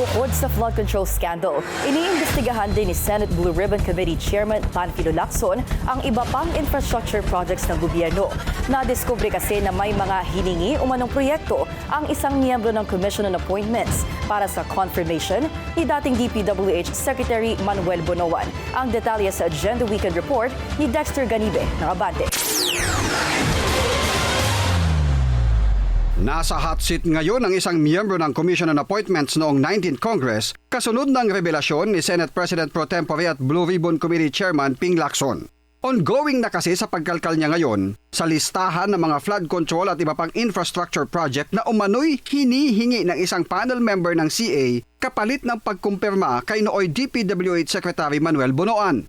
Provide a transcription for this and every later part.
Bukod sa flood control scandal, iniimbestigahan din ni Senate Blue Ribbon Committee Chairman Panfilo Lacson ang iba pang infrastructure projects ng gobyerno. Nadiskubre kasi na may mga hiningi umanong proyekto ang isang miyembro ng Commission on Appointments para sa confirmation ni dating DPWH Secretary Manuel Bonoan. Ang detalye sa Agenda Weekend Report ni Dexter Ganibe ng Abante. Nasa hot seat ngayon ang isang miyembro ng Commission on Appointments noong 19th Congress kasunod ng revelasyon ni Senate President Pro Tempore at Blue Ribbon Committee Chairman Ping Lacson. Ongoing na kasi sa pagkalkal niya ngayon sa listahan ng mga flood control at iba pang infrastructure project na umano'y hinihingi ng isang panel member ng CA kapalit ng pagkumpirma kay nooy DPWH Secretary Manuel Bonoan.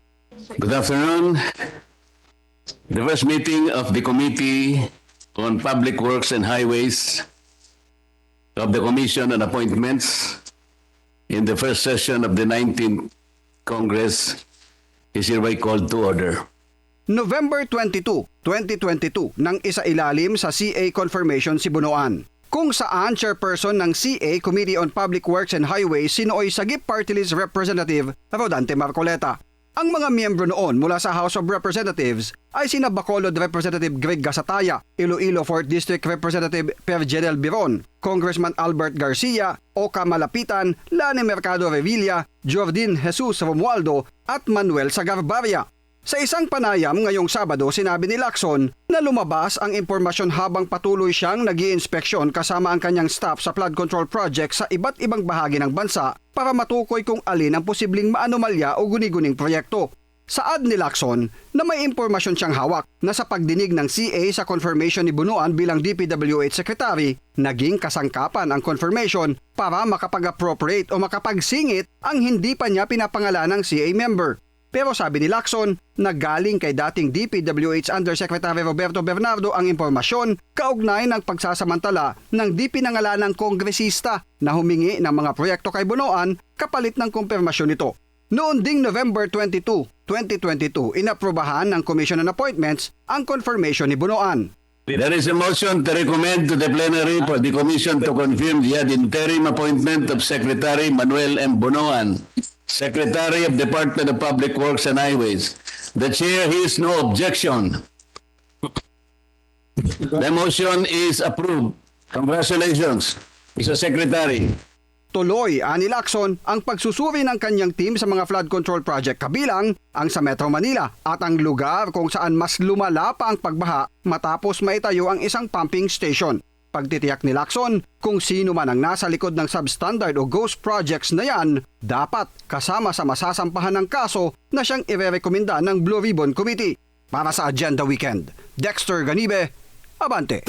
Good afternoon. The first meeting of the Committee on Public Works and Highways of the Commission on Appointments in the first session of the 19th Congress is hereby called to order. November 22, 2022 nang isailalim sa CA confirmation si Bonoan, kung saan chairperson ng CA Committee on Public Works and Highways si nooy Sagip Party List Representative Rodante Marcoleta. Ang mga miyembro noon mula sa House of Representatives ay sina Bacolod Representative Greg Gasataya, Iloilo 4th District Representative Perjedel Biron, Congressman Albert Garcia, Oka Malapitan, Lani Mercado Revilla, Jordin Jesus Romualdo at Manuel Sagarbarria. Sa isang panayam ngayong Sabado, sinabi ni Lacson na lumabas ang impormasyon habang patuloy siyang nag-iinspeksyon kasama ang kanyang staff sa flood control project sa iba't ibang bahagi ng bansa para matukoy kung alin ang posibleng maanomalya o guni-guning proyekto. Saad ni Lacson na may impormasyon siyang hawak na sa pagdinig ng CA sa confirmation ni Bonoan bilang DPWH Secretary, naging kasangkapan ang confirmation para makapag-appropriate o makapagsingit ang hindi pa niya pinapangalan ng CA member. Pero sabi ni Lacson na galing kay dating DPWH Undersecretary Roberto Bernardo ang impormasyon kaugnay ng pagsasamantala ng di pinangalanang kongresista na humingi ng mga proyekto kay Bonoan kapalit ng kumpirmasyon nito. Noon ding November 22, 2022, inaprobahan ng Commission on Appointments ang confirmation ni Bonoan. There is a motion to recommend to the plenary for the Commission to confirm the ad interim appointment of Secretary Manuel M. Bonoan, Secretary of Department of Public Works and Highways. The Chair hears no objection. The motion is approved. Congratulations, Mr. Secretary. Tuloy, ani Lacson, ang pagsusuri ng kanyang team sa mga flood control project kabilang ang sa Metro Manila at ang lugar kung saan mas lumala pa ang pagbaha matapos maitayo ang isang pumping station. Pagtitiyak ni Lacson, kung sino man ang nasa likod ng substandard o ghost projects na yan, dapat kasama sa masasampahan ng kaso na siyang irerekomenda ng Blue Ribbon Committee. Para sa Agenda Weekend, Dexter Ganibe, Abante.